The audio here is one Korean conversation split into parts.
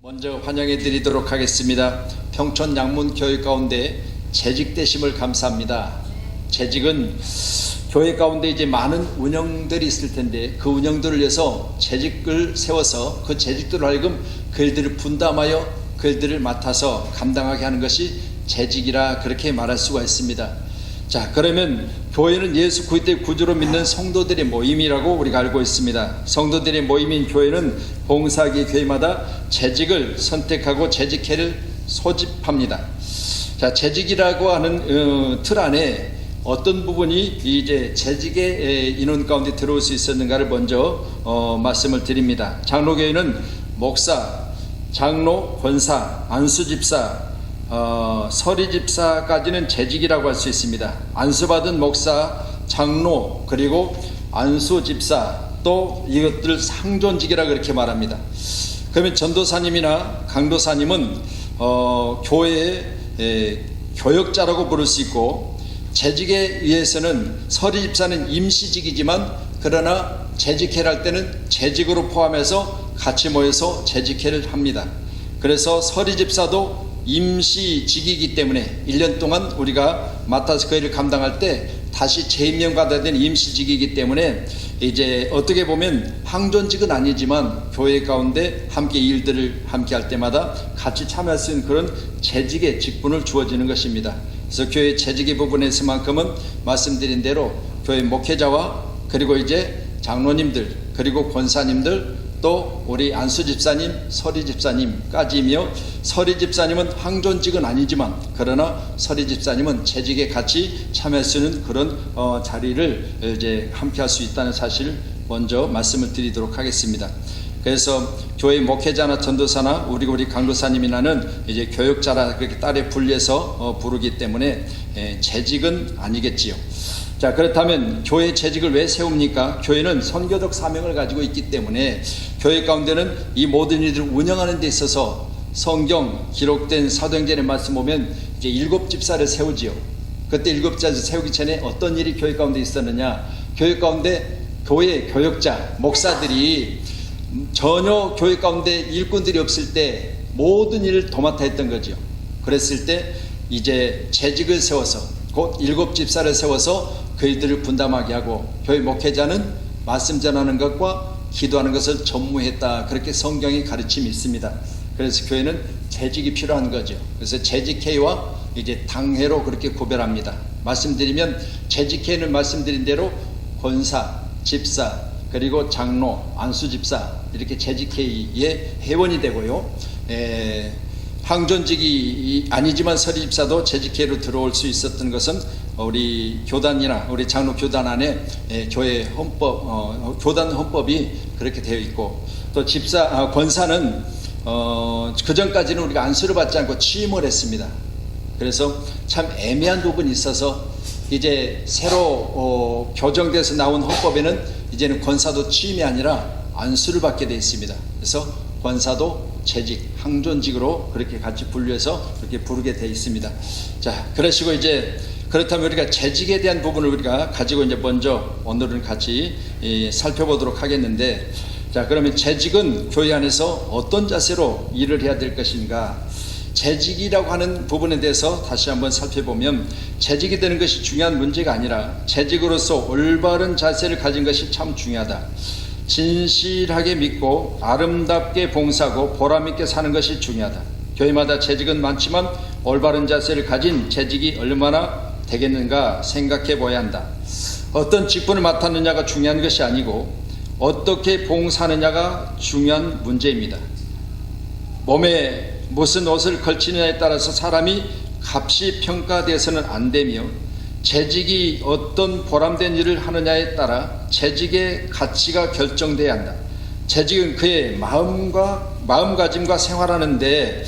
먼저 환영해 드리도록 하겠습니다. 평촌 양문 교회 가운데 재직되심을 감사합니다. 재직은 교회 가운데 이제 많은 운영들이 있을 텐데 그 운영들을 위해서 재직을 세워서 그 재직들을 하여금 그 일들을 분담하여 그 일들을 맡아서 감당하게 하는 것이 재직이라 그렇게 말할 수가 있습니다. 자, 그러면 교회는 예수 그리스도의 구주로 믿는 성도들의 모임이라고 우리가 알고 있습니다. 성도들의 모임인 교회는 봉사기 교회마다 재직을 선택하고 재직회를 소집합니다. 자, 재직이라고 하는 틀 안에 어떤 부분이 이제 재직의 인원 가운데 들어올 수 있었는가를 먼저 말씀을 드립니다. 장로교회는 목사, 장로, 권사, 안수집사, 서리집사까지는 재직이라고 할 수 있습니다. 안수받은 목사, 장로, 그리고 안수집사, 또 이것들 상존직이라 그렇게 말합니다. 그러면 전도사님이나 강도사님은 교회의 교역자라고 부를 수 있고, 재직에 의해서는 서리집사는 임시직이지만 그러나 재직회를 할 때는 재직으로 포함해서 같이 모여서 재직회를 합니다. 그래서 서리집사도 임시직이기 때문에 1년 동안 우리가 맡아서 그 일을 감당할 때 다시 재임명받아야 되는 임시직이기 때문에 이제 어떻게 보면 항존직은 아니지만 교회 가운데 함께 일들을 함께 할 때마다 같이 참여할 수 있는 그런 재직의 직분을 주어지는 것입니다. 그래서 교회 재직의 부분에서만큼은 말씀드린 대로 교회 목회자와 그리고 이제 장로님들 그리고 권사님들 또 우리 안수집사님, 서리집사님까지이며, 서리집사님은 항존직은 아니지만 그러나 서리집사님은 재직에 같이 참여할 수 있는 그런 자리를 이제 함께 할 수 있다는 사실을 먼저 말씀을 드리도록 하겠습니다. 그래서 교회 목회자나 전도사나 우리 강도사님이나는 이제 교역자라 그렇게 딸에 분리해서 부르기 때문에 재직은 아니겠지요. 자, 그렇다면 교회 재직을 왜 세웁니까? 교회는 선교적 사명을 가지고 있기 때문에 교회 가운데는 이 모든 일들을 운영하는 데 있어서 성경 기록된 사도행전의 말씀 보면 이제 7집사를 세우지요. 그때 7집사를 세우기 전에 어떤 일이 교회 가운데 있었느냐? 교회 가운데 교회 교역자, 목사들이 전혀 교회 가운데 일꾼들이 없을 때 모든 일을 도맡아 했던 거죠. 그랬을 때 이제 재직을 세워서 곧 7집사를 세워서 그 일들을 분담하게 하고 교회 목회자는 말씀 전하는 것과 기도하는 것을 전무했다. 그렇게 성경의 가르침이 있습니다. 그래서 교회는 재직이 필요한 거죠. 그래서 재직회와 이제 당회로 그렇게 구별합니다. 말씀드리면 재직회는 말씀드린 대로 권사, 집사, 그리고 장로, 안수집사 이렇게 재직회의 회원이 되고요. 항존직이 아니지만 서리집사도 재직회로 들어올 수 있었던 것은 우리 교단이나 우리 장로 교단 안에 교회 헌법, 교단 헌법이 그렇게 되어 있고, 또 집사, 권사는 그 전까지는 우리가 안수를 받지 않고 취임을 했습니다. 그래서 참 애매한 부분이 있어서 이제 새로 교정돼서 나온 헌법에는 이제는 권사도 취임이 아니라 안수를 받게 되어 있습니다. 그래서 권사도 재직, 항존직으로 그렇게 같이 분류해서 그렇게 부르게 되어 있습니다. 자, 그러시고 이제 그렇다면 우리가 재직에 대한 부분을 우리가 가지고 이제 먼저 오늘은 같이 살펴보도록 하겠는데, 자, 그러면 재직은 교회 안에서 어떤 자세로 일을 해야 될 것인가? 재직이라고 하는 부분에 대해서 다시 한번 살펴보면 재직이 되는 것이 중요한 문제가 아니라 재직으로서 올바른 자세를 가진 것이 참 중요하다. 진실하게 믿고 아름답게 봉사하고 보람있게 사는 것이 중요하다. 교회마다 재직은 많지만 올바른 자세를 가진 재직이 얼마나 되겠는가 생각해 보아야 한다. 어떤 직분을 맡았느냐가 중요한 것이 아니고 어떻게 봉사하느냐가 중요한 문제입니다. 몸에 무슨 옷을 걸치느냐에 따라서 사람이 값이 평가되어서는 안 되며, 재직이 어떤 보람된 일을 하느냐에 따라 재직의 가치가 결정돼야 한다. 재직은 그의 마음가짐과 생활하는데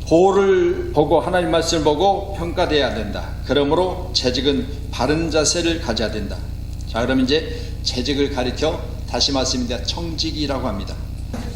도를 보고 하나님 말씀을 보고 평가돼야 된다. 그러므로 재직은 바른 자세를 가져야 된다. 자, 그럼 이제 재직을 가리켜 다시 말씀입니다. 청지기라고 합니다.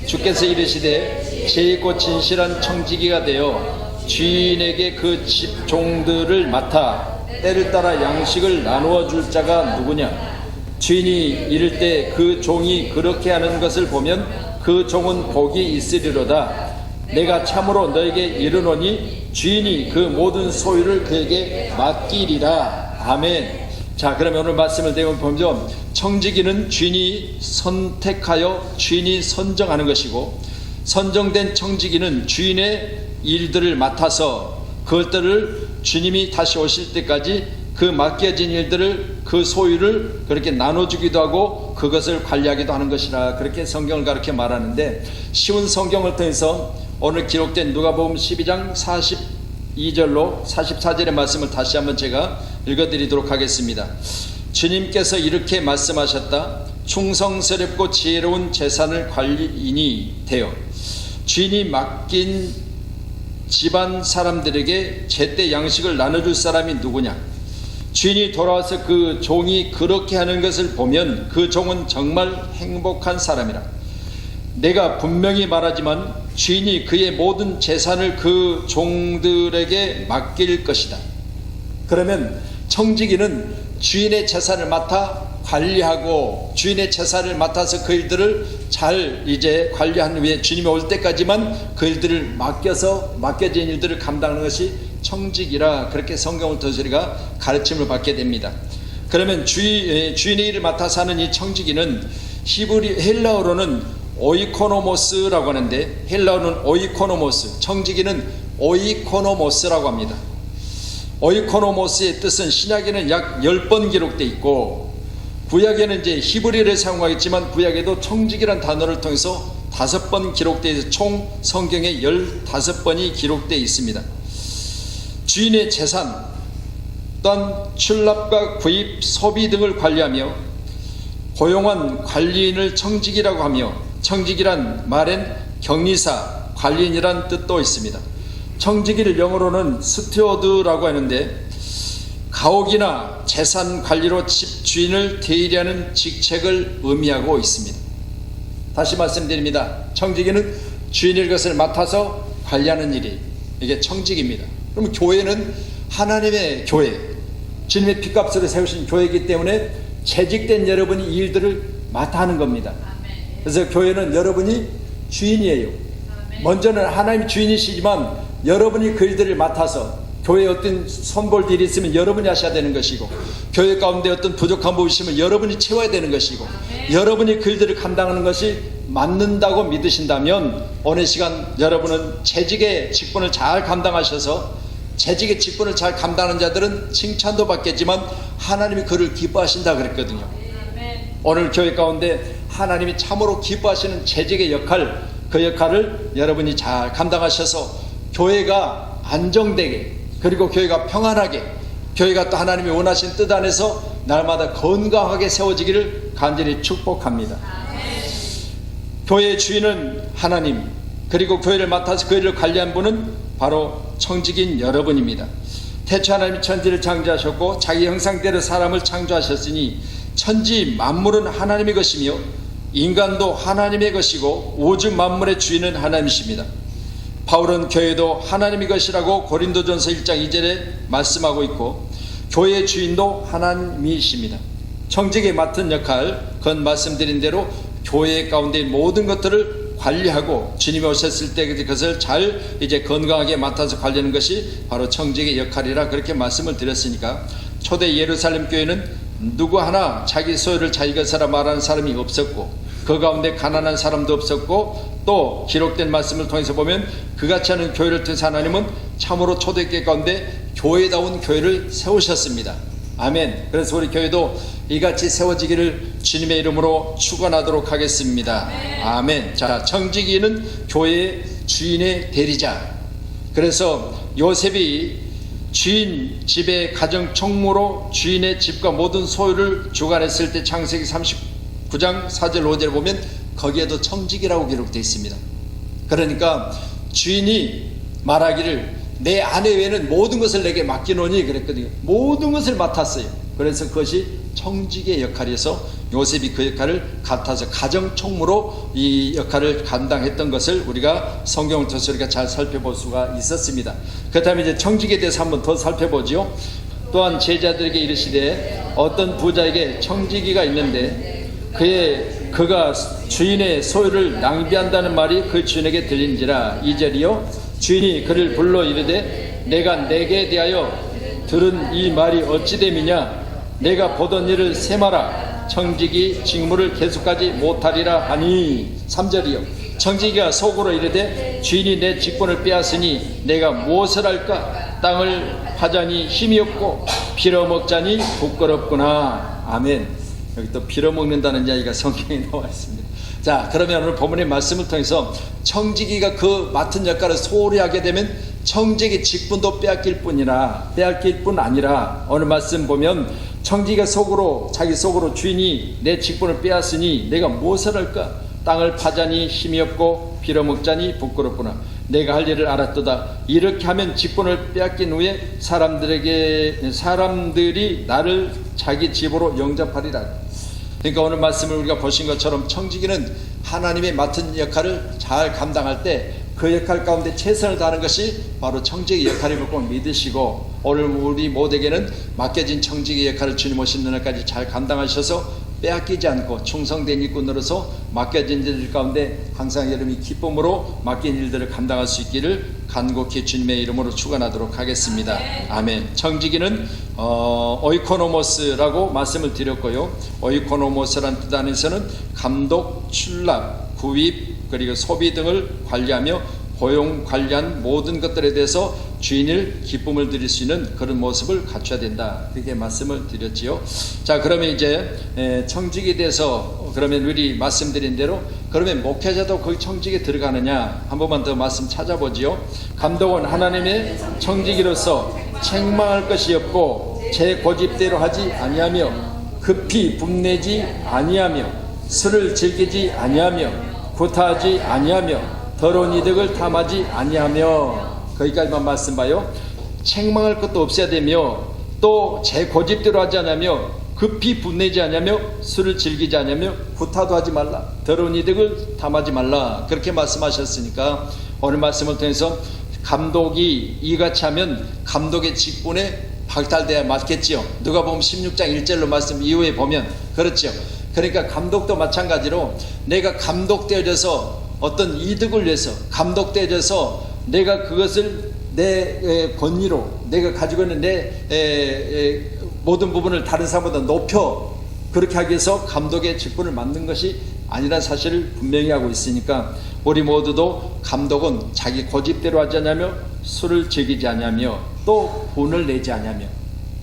주께서 이르시되 재있고 진실한 청지기가 되어 주인에게 그 집 종들을 맡아 때를 따라 양식을 나누어 줄 자가 누구냐? 주인이 이를 때 그 종이 그렇게 하는 것을 보면 그 종은 복이 있으리로다. 내가 참으로 너에게 이르노니 주인이 그 모든 소유를 그에게 맡기리라. 아멘. 자, 그러면 오늘 말씀을 내용 보면 청지기는 주인이 선택하여 주인이 선정하는 것이고, 선정된 청지기는 주인의 일들을 맡아서 그것들을 주님이 다시 오실 때까지 그 맡겨진 일들을, 그 소유를 그렇게 나눠주기도 하고 그것을 관리하기도 하는 것이라, 그렇게 성경을 가르쳐 말하는데, 쉬운 성경을 통해서 오늘 기록된 누가복음 12장 42절로 44절의 말씀을 다시 한번 제가 읽어드리도록 하겠습니다. 주님께서 이렇게 말씀하셨다. 충성스럽고 지혜로운 재산을 관리인이 되어 주인이 맡긴 집안 사람들에게 제때 양식을 나눠줄 사람이 누구냐? 주인이 돌아와서 그 종이 그렇게 하는 것을 보면 그 종은 정말 행복한 사람이라. 내가 분명히 말하지만 주인이 그의 모든 재산을 그 종들에게 맡길 것이다. 그러면 청지기는 주인의 재산을 맡아 관리하고, 주인의 재산을 맡아서 그 일들을 잘 이제 관리한 후에 주님이 올 때까지만 그 일들을 맡겨진 일들을 감당하는 것이 청지기라, 그렇게 성경을 통해서 우리가 가르침을 받게 됩니다. 그러면 주인의 일을 맡아서 하는 이 청지기는 헬라어로는 오이코노모스라고 하는데, 헬라어는 오이코노모스, 청지기는 오이코노모스라고 합니다. 오이코노모스의 뜻은 신약에는 약 10번 기록되어 있고, 구약에는 이제 히브리어를 사용하겠지만 구약에도 청지기란 단어를 통해서 5번 기록되어 있어서 총 성경에 15번이 기록되어 있습니다. 주인의 재산 또한 출납과 구입, 소비 등을 관리하며 고용한 관리인을 청지기라고 하며, 청지기란 말엔 격리사, 관리인이란 뜻도 있습니다. 청지기를 영어로는 스튜어드라고 하는데, 가옥이나 재산 관리로 집 주인을 대리하는 직책을 의미하고 있습니다. 다시 말씀드립니다. 청지기는 주인의 것을 맡아서 관리하는 일이, 이게 청지기입니다. 그럼 교회는 하나님의 교회, 주님의 피값으로 세우신 교회이기 때문에 재직된 여러분이 이 일들을 맡아 하는 겁니다. 그래서 교회는 여러분이 주인이에요. 먼저는 하나님이 주인이시지만 여러분이 그 일들을 맡아서, 교회에 어떤 손볼 일이 있으면 여러분이 하셔야 되는 것이고, 교회 가운데 어떤 부족한 부분이 있으면 여러분이 채워야 되는 것이고, 여러분이 그 일들을 감당하는 것이 맞는다고 믿으신다면 오늘 시간 여러분은 재직의 직분을 잘 감당하셔서, 재직의 직분을 잘 감당하는 자들은 칭찬도 받겠지만 하나님이 그를 기뻐하신다 그랬거든요. 오늘 교회 가운데 하나님이 참으로 기뻐하시는 재직의 역할, 그 역할을 여러분이 잘 감당하셔서 교회가 안정되게, 그리고 교회가 평안하게, 교회가 또 하나님이 원하신 뜻 안에서 날마다 건강하게 세워지기를 간절히 축복합니다. 교회의 주인은 하나님, 그리고 교회를 맡아서 그 일을 관리한 분은 바로 청지기인 여러분입니다. 태초 하나님이 천지를 창조하셨고 자기 형상대로 사람을 창조하셨으니 천지 만물은 하나님의 것이며 인간도 하나님의 것이고 우주 만물의 주인은 하나님이십니다. 바울은 교회도 하나님의 것이라고 고린도전서 1장 2절에 말씀하고 있고, 교회의 주인도 하나님이십니다. 청지기에 맡은 역할, 그건 말씀드린 대로 교회 가운데 모든 것들을 관리하고 주님이 오셨을 때 그것을 잘 이제 건강하게 맡아서 관리하는 것이 바로 청지기의 역할이라 그렇게 말씀을 드렸으니까, 초대 예루살렘 교회는 누구 하나 자기 소유를 자기 것이라 말하는 사람이 없었고, 그 가운데 가난한 사람도 없었고, 또 기록된 말씀을 통해서 보면 그같이 하는 교회를 통해서 하나님은 참으로 초대교회 가운데 교회다운 교회를 세우셨습니다. 아멘. 그래서 우리 교회도 이같이 세워지기를 주님의 이름으로 축원하도록 하겠습니다. 아멘. 자, 청지기는 교회의 주인의 대리자. 그래서 요셉이 주인 집의 가정 총무로 주인의 집과 모든 소유를 주관했을 때 창세기 39장 4절 5절을 보면 거기에도 청지기라고 기록되어 있습니다. 그러니까 주인이 말하기를 내 아내 외에는 모든 것을 내게 맡기노니 그랬거든요. 모든 것을 맡았어요. 그래서 그것이 청지기의 역할이어서 요셉이 그 역할을 맡아서 가정 총무로 이 역할을 감당했던 것을 우리가 성경을 통해서 우리가 잘 살펴볼 수가 있었습니다. 그 다음에 이제 청지기에 대해서 한번 더 살펴보죠. 또한 제자들에게 이르시되 어떤 부자에게 청지기가 있는데 그가 주인의 소유를 낭비한다는 말이 그 주인에게 들린지라. 2절이요. 주인이 그를 불러 이르되 내가 내게 대하여 들은 이 말이 어찌 됨이냐. 내가 보던 일을 세마라. 청지기 직무를 계속하지 못하리라 하니. 3절이요. 청지기가 속으로 이르되 주인이 내 직분을 빼앗으니 내가 무엇을 할까. 땅을 파자니 힘이 없고 빌어먹자니 부끄럽구나. 아멘. 여기 또 빌어먹는다는 이야기가 성경에 나와 있습니다. 자, 그러면 오늘 본문의 말씀을 통해서 청지기가 그 맡은 역할을 소홀히 하게 되면 청지기 직분도 빼앗길 뿐 아니라 오늘 말씀 보면 청지기가 자기 속으로 주인이 내 직분을 빼앗으니 내가 무엇을 할까. 땅을 파자니 힘이 없고 빌어먹자니 부끄럽구나. 내가 할 일을 알았도다. 이렇게 하면 직분을 빼앗긴 후에 사람들이 나를 자기 집으로 영접하리라. 그러니까 오늘 말씀을 우리가 보신 것처럼 청지기는 하나님의 맡은 역할을 잘 감당할 때 그 역할 가운데 최선을 다하는 것이 바로 청지기 역할임을 꼭 믿으시고, 오늘 우리 모두에게는 맡겨진 청지기 역할을 주님 오신 날까지 잘 감당하셔서 빼앗기지 않고 충성된 일꾼으로서 맡겨진 일 가운데 항상 여러분이 기쁨으로 맡긴 일들을 감당할 수 있기를 간곡히 주님의 이름으로 축원하도록 하겠습니다. 아멘. 청지기는 오이코노모스라고 말씀을 드렸고요. 오이코노모스란 뜻 안에서는 감독, 출납, 구입, 그리고 소비 등을 관리하며 고용 관리한 모든 것들에 대해서 주인을 기쁨을 드릴 수 있는 그런 모습을 갖춰야 된다. 그렇게 말씀을 드렸지요. 자, 그러면 이제 청지기에 대해서 그러면 우리 말씀드린 대로 그러면 목회자도 거기 청지기에 들어가느냐 한 번만 더 말씀 찾아보지요. 감독은 하나님의 청지기로서 책망할 것이 없고 제 고집대로 하지 아니하며 급히 분내지 아니하며 술을 즐기지 아니하며 구타하지 아니하며 더러운 이득을 탐하지 아니하며. 거기까지만 말씀 봐요. 책망할 것도 없어야 되며 또 제 고집대로 하지 않으며 급히 분내지 않으며 술을 즐기지 않으며 구타도 하지 말라. 더러운 이득을 탐하지 말라. 그렇게 말씀하셨으니까 오늘 말씀을 통해서 감독이 이같이 하면 감독의 직분에 박탈돼야 맞겠지요. 누가복음 16장 1절로 말씀 이후에 보면 그렇죠. 그러니까 감독도 마찬가지로 내가 감독되어져서 어떤 이득을 위해서 감독되어져서 내가 그것을 내 권위로 내가 가지고 있는 내 모든 부분을 다른 사람보다 높여 그렇게 하기 위해서 감독의 직분을 맡는 것이 아니라는 사실을 분명히 하고 있으니까 우리 모두도 감독은 자기 고집대로 하지 않으며 술을 즐기지 않으며 또 분을 내지 않으며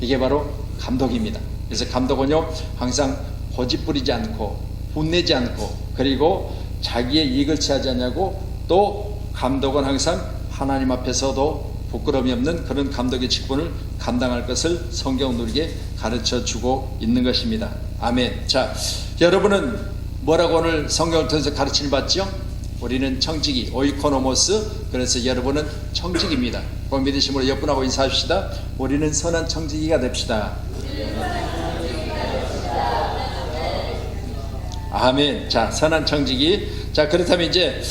이게 바로 감독입니다. 그래서 감독은요 항상 고집 부리지 않고 분내지 않고 그리고 자기의 이익을 취하지 않냐고 또 감독은 항상 하나님 앞에서도 부끄러움이 없는 그런 감독의 직분을 감당할 것을 성경은 우리에게 가르쳐 주고 있는 것입니다. 아멘. 자, 여러분은 뭐라고 오늘 성경을 통해서 가르침을 받죠? 우리는 청지기, 오이코노모스. 그래서 여러분은 청지기입니다. 그 믿으심으로 옆분하고 인사합시다. 우리는 선한 청지기가 됩시다. 아멘. 자, 선한 청지기. 자, 그렇다면 이제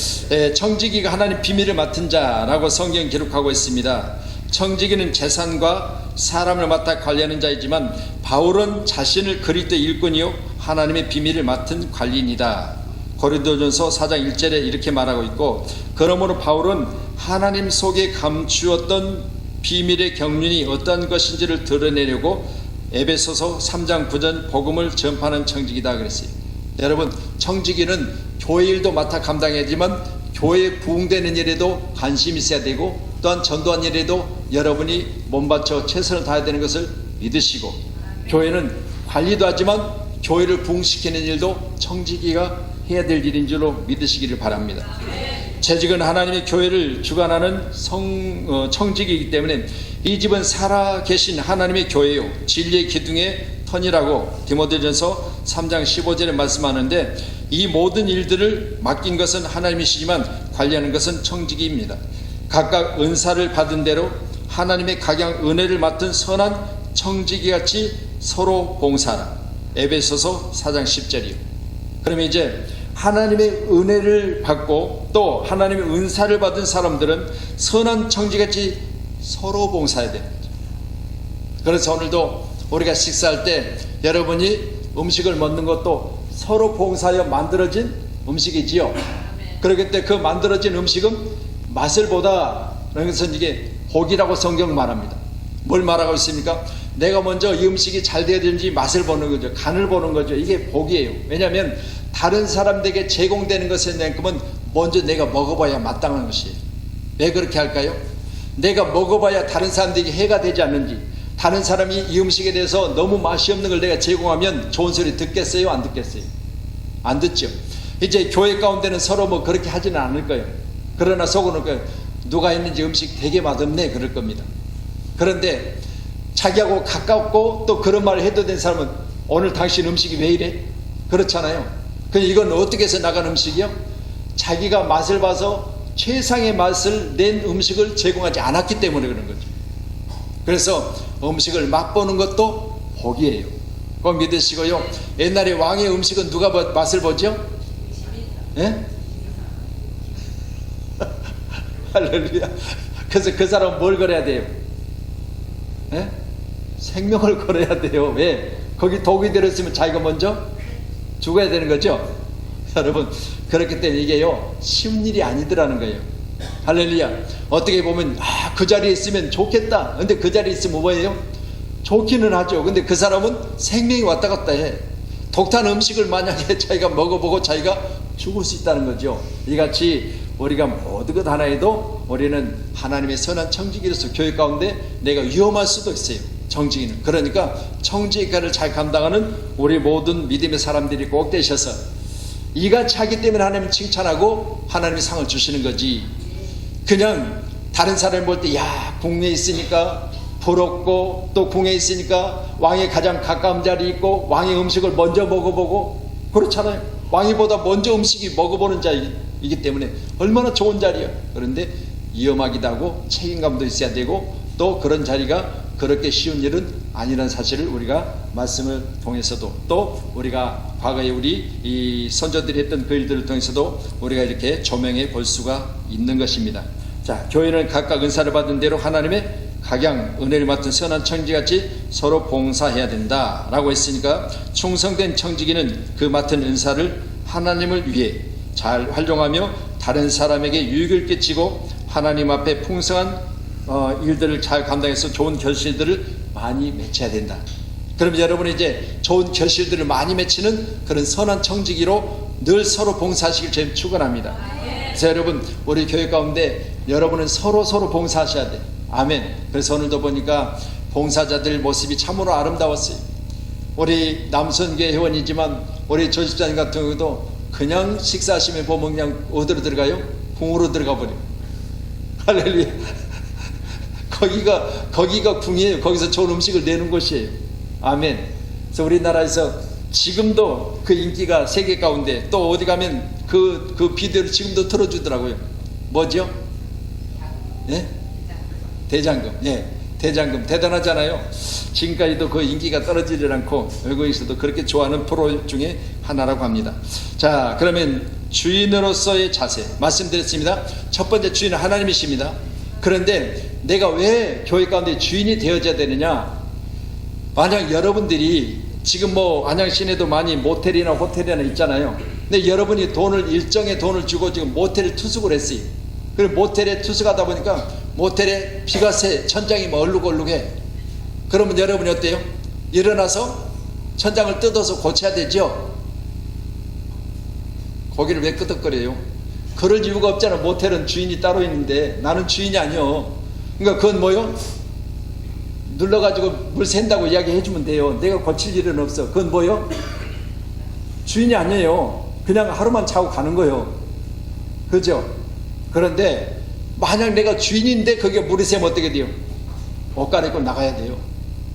청지기가 하나님 비밀을 맡은 자라고 성경 기록하고 있습니다. 청지기는 재산과 사람을 맡아 관리하는 자이지만 바울은 자신을 그리스도 일꾼이요 하나님의 비밀을 맡은 관리인이다. 고린도전서 4장 1절에 이렇게 말하고 있고, 그러므로 바울은 하나님 속에 감추었던 비밀의 경륜이 어떤 것인지를 드러내려고 에베소서 3장 9절 복음을 전파하는 청지기다 그랬어요. 여러분, 청지기는 교회 일도 맡아 감당하지만 교회에 부흥되는 일에도 관심이 있어야 되고 또한 전도한 일에도 여러분이 몸바쳐 최선을 다해야 되는 것을 믿으시고, 교회는 관리도 하지만 교회를 부흥시키는 일도 청지기가 해야 될 일인 줄로 믿으시기를 바랍니다. 재직은 하나님의 교회를 주관하는 청지기이기 때문에 이 집은 살아계신 하나님의 교회요 진리의 기둥의 터이라고 디모데전서 3장 15절에 말씀하는데, 이 모든 일들을 맡긴 것은 하나님이시지만 관리하는 것은 청지기입니다. 각각 은사를 받은 대로 하나님의 각양 은혜를 맡은 선한 청지기같이 서로 봉사하라. 에베소서 4장 10절이요. 그러면 이제 하나님의 은혜를 받고 또 하나님의 은사를 받은 사람들은 선한 청지기같이 서로 봉사해야 됩니다. 그래서 오늘도 우리가 식사할 때 여러분이 음식을 먹는 것도 서로 봉사하여 만들어진 음식이지요. 그렇기 때문에 그 만들어진 음식은 맛을 보다 라는 것은 이게 복이라고 성경 말합니다. 뭘 말하고 있습니까? 내가 먼저 이 음식이 잘 되어야되는지 맛을 보는 거죠. 간을 보는 거죠. 이게 복이에요. 왜냐하면 다른 사람들에게 제공되는 것에 대한 먼저 내가 먹어봐야 마땅한 것이에요. 왜 그렇게 할까요? 내가 먹어봐야 다른 사람들에게 해가 되지 않는지, 다른 사람이 이 음식에 대해서 너무 맛이 없는 걸 내가 제공하면 좋은 소리 듣겠어요? 안 듣겠어요? 안 듣죠. 이제 교회 가운데는 서로 뭐 그렇게 하지는 않을 거예요. 그러나 속으로는 누가 했는지 음식 되게 맛없네 그럴 겁니다. 그런데 자기하고 가깝고 또 그런 말을 해도 된 사람은 오늘 당신 음식이 왜 이래? 그렇잖아요. 그럼 이건 어떻게 해서 나간 음식이요? 자기가 맛을 봐서 최상의 맛을 낸 음식을 제공하지 않았기 때문에 그런 거죠. 그래서 음식을 맛보는 것도 복이에요. 그거 믿으시고요. 옛날에 왕의 음식은 누가 맛을 보죠? 예? 할렐루야. 그래서 그 사람은 뭘 걸어야 돼요? 예? 생명을 걸어야 돼요. 왜? 거기 독이 들었으면 자기가 먼저 죽어야 되는 거죠. 여러분, 그렇기 때문에 이게요 쉬운 일이 아니더라는 거예요. 할렐루야. 어떻게 보면 그 자리에 있으면 좋겠다. 근데 그 자리에 있으면 뭐예요? 좋기는 하죠. 근데 그 사람은 생명이 왔다 갔다 해. 독탄 음식을 만약에 자기가 먹어보고 자기가 죽을 수 있다는 거죠. 이같이 우리가 모두 것 하나에도 우리는 하나님의 선한 청지기로서 교회 가운데 내가 위험할 수도 있어요. 청지기는. 그러니까 청지기를 잘 감당하는 우리 모든 믿음의 사람들이 꼭 되셔서 이같이 하기 때문에 하나님 칭찬하고 하나님이 상을 주시는 거지. 그냥 다른 사람이 볼 때 야 궁에 있으니까 부럽고 또 궁에 있으니까 왕의 가장 가까운 자리에 있고 왕의 음식을 먼저 먹어보고 그렇잖아요. 왕이보다 먼저 음식이 먹어보는 자이기 때문에 얼마나 좋은 자리야. 그런데 위험하기도 하고 책임감도 있어야 되고 또 그런 자리가 그렇게 쉬운 일은 아니라는 사실을 우리가 말씀을 통해서도 또 우리가 과거에 우리 이 선조들이 했던 그 일들을 통해서도 우리가 이렇게 조명해 볼 수가 있는 것입니다. 자, 교회는 각각 은사를 받은 대로 하나님의 각양 은혜를 맡은 선한 청지기같이 서로 봉사해야 된다라고 했으니까 충성된 청지기는 그 맡은 은사를 하나님을 위해 잘 활용하며 다른 사람에게 유익을 끼치고 하나님 앞에 풍성한 일들을 잘 감당해서 좋은 결실들을 많이 맺혀야 된다. 그럼 여러분이 이제 좋은 결실들을 많이 맺히는 그런 선한 청지기로 늘 서로 봉사하시길 저희는 축원합니다. 그래서 여러분 우리 교회 가운데 여러분은 서로 봉사하셔야 돼요. 아멘. 그래서 오늘도 보니까 봉사자들 모습이 참으로 아름다웠어요. 우리 남선교회 회원이지만 우리 조 집사님 같은 경우도 그냥 식사하시면 보면 그냥 어디로 들어가요? 궁으로 들어가 버려요. 할렐루야. 거기가 궁이에요. 거기서 좋은 음식을 내는 곳이에요. 아멘. 그래서 우리나라에서 지금도 그 인기가 세계 가운데 또 어디 가면 그 비디오를 지금도 틀어주더라고요. 뭐죠? 예? 대장금. 예. 대장금. 대단하잖아요. 지금까지도 그 인기가 떨어지질 않고 외국에서도 그렇게 좋아하는 프로 중에 하나라고 합니다. 자, 그러면 주인으로서의 자세 말씀드렸습니다. 첫 번째 주인은 하나님이십니다. 그런데 내가 왜 교회 가운데 주인이 되어져야 되느냐? 만약 여러분들이 지금 뭐 안양시내도 많이 모텔이나 호텔이나 있잖아요. 근데 여러분이 일정의 돈을 주고 지금 모텔을 투숙을 했어요. 그리고 모텔에 투숙하다 보니까 모텔에 비가 새, 천장이 뭐 얼룩얼룩해. 그러면 여러분이 어때요? 일어나서 천장을 뜯어서 고쳐야 되죠? 거기를 왜 끄덕거려요? 그럴 이유가 없잖아. 모텔은 주인이 따로 있는데 나는 주인이 아니요. 그러니까 그건 뭐요? 눌러가지고 물 샌다고 이야기해주면 돼요. 내가 고칠 일은 없어. 그건 뭐요? 주인이 아니에요. 그냥 하루만 자고 가는 거예요. 그죠? 그런데 만약 내가 주인인데 거기에 물이 새면 어떻게 돼요? 옷 갈아입고 나가야 돼요.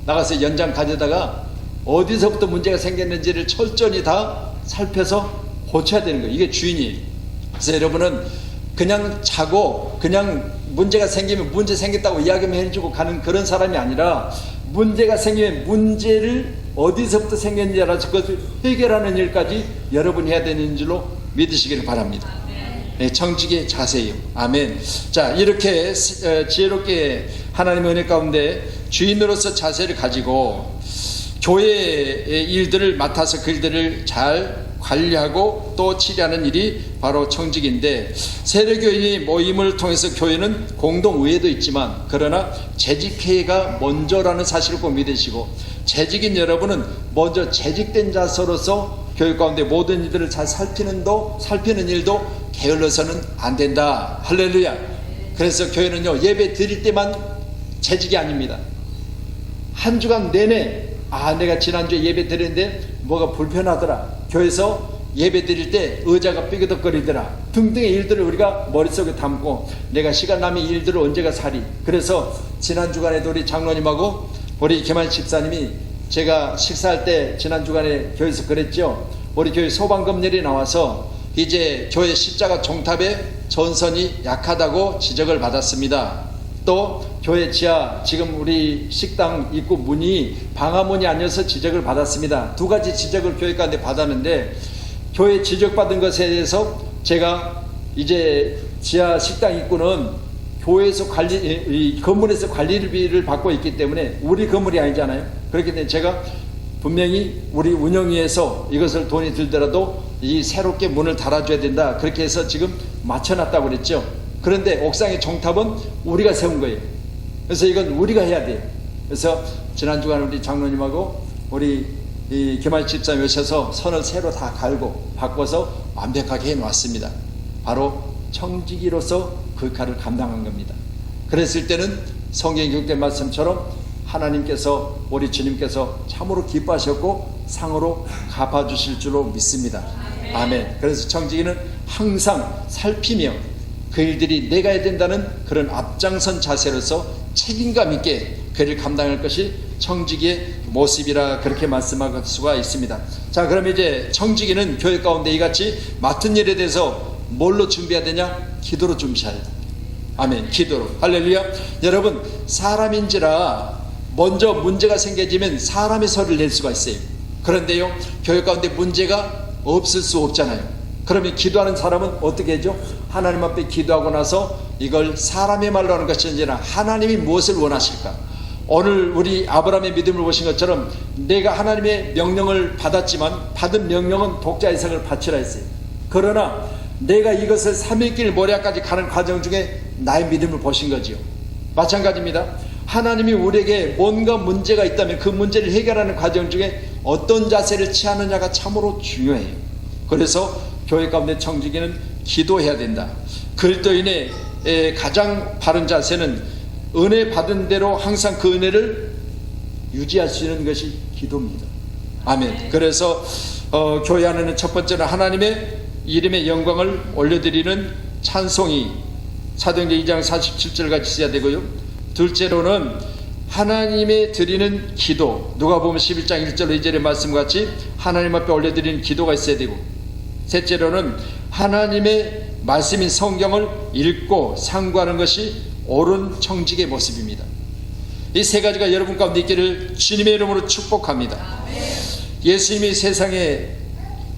나가서 연장 가져다가 어디서부터 문제가 생겼는지를 철저히 다 살펴서 고쳐야 되는 거예요. 이게 주인이에요. 그래서 여러분은 그냥 자고 그냥 문제가 생기면 문제 생겼다고 이야기만 해주고 가는 그런 사람이 아니라 문제가 생기면 문제를 어디서부터 생겼는지 알아서 그것을 해결하는 일까지 여러분이 해야 되는 줄로 믿으시기를 바랍니다. 네, 청지기의 자세예요. 아멘. 자, 이렇게 지혜롭게 하나님의 은혜 가운데 주인으로서 자세를 가지고 교회의 일들을 맡아서 그 일들을 잘 관리하고 또 치료하는 일이 바로 청직인데, 세례교인이 모임을 통해서 교회는 공동의회도 있지만 그러나 재직회의가 먼저라는 사실을 꼭 믿으시고, 재직인 여러분은 먼저 재직된 자로서 교회 가운데 모든 이들을 잘 살피는 일도 게을러서는 안 된다. 할렐루야. 그래서 교회는요, 예배 드릴 때만 재직이 아닙니다. 한 주간 내내 내가 지난주에 예배 드렸는데 뭐가 불편하더라, 교회에서 예배 드릴 때 의자가 삐그덕거리더라 등등의 일들을 우리가 머릿속에 담고, 내가 시간 나면 이 일들을 언제가 살이. 그래서 지난 주간에도 우리 장로님하고 우리 김한 집사님이, 제가 식사할 때 지난 주간에 교회에서 그랬죠. 우리 교회 소방검열이 나와서 이제 교회 십자가 종탑의 전선이 약하다고 지적을 받았습니다. 또 교회 지하 지금 우리 식당 입구 문이 방화문이 아니어서 지적을 받았습니다. 두 가지 지적을 교회 가운데 받았는데, 교회 지적받은 것에 대해서 제가 이제 지하 식당 입구는 교회에서 이 건물에서 관리비를 받고 있기 때문에 우리 건물이 아니잖아요. 그렇기 때문에 제가 분명히 우리 운영위에서 이것을 돈이 들더라도 이 새롭게 문을 달아줘야 된다, 그렇게 해서 지금 맞춰놨다고 그랬죠. 그런데 옥상의 종탑은 우리가 세운 거예요. 그래서 이건 우리가 해야 돼요. 그래서 지난 주간 우리 장로님하고 우리 이 김한 집사님 오셔서 선을 새로 다 갈고 바꿔서 완벽하게 해놓았습니다. 바로 청지기로서 그 칼을 감당한 겁니다. 그랬을 때는 성경에 기록된 말씀처럼 하나님께서, 우리 주님께서 참으로 기뻐하셨고 상으로 갚아주실 줄로 믿습니다. 아멘. 그래서 청지기는 항상 살피며 그 일들이 내가 해야 된다는 그런 앞장선 자세로서 책임감 있게 그를 감당할 것이 청지기의 모습이라, 그렇게 말씀할 수가 있습니다. 자, 그럼 이제 청지기는 교회 가운데 이같이 맡은 일에 대해서 뭘로 준비해야 되냐? 기도로 준비해야 된다. 아멘. 기도로. 할렐루야. 여러분, 사람인지라 먼저 문제가 생겨지면 사람의 소리를 낼 수가 있어요. 그런데요, 교회 가운데 문제가 없을 수 없잖아요. 그러면 기도하는 사람은 어떻게 하죠? 하나님 앞에 기도하고 나서 이걸 사람의 말로 하는 것이 아니라 하나님이 무엇을 원하실까? 오늘 우리 아브라함의 믿음을 보신 것처럼 내가 하나님의 명령을 받았지만 받은 명령은 독자 이삭을 바치라 했어요. 그러나 내가 이것을 3일길 모리아까지 가는 과정 중에 나의 믿음을 보신 거지요. 마찬가지입니다. 하나님이 우리에게 뭔가 문제가 있다면 그 문제를 해결하는 과정 중에 어떤 자세를 취하느냐가 참으로 중요해요. 그래서 교회 가운데 청지기는 기도해야 된다. 그리스도인의 가장 바른 자세는 은혜 받은 대로 항상 그 은혜를 유지할 수 있는 것이 기도입니다. 아멘. 그래서 교회 안에는 첫 번째는 하나님의 이름의 영광을 올려드리는 찬송이 사도행전 2장 47절 같이 있어야 되고요. 둘째로는 하나님의 드리는 기도, 누가복음 11장 1절 2절의 말씀같이 하나님 앞에 올려드리는 기도가 있어야 되고, 셋째로는 하나님의 말씀인 성경을 읽고 상고하는 것이 옳은 청지기의 모습입니다. 이 세 가지가 여러분 가운데 있기를 주님의 이름으로 축복합니다. 예수님이 세상에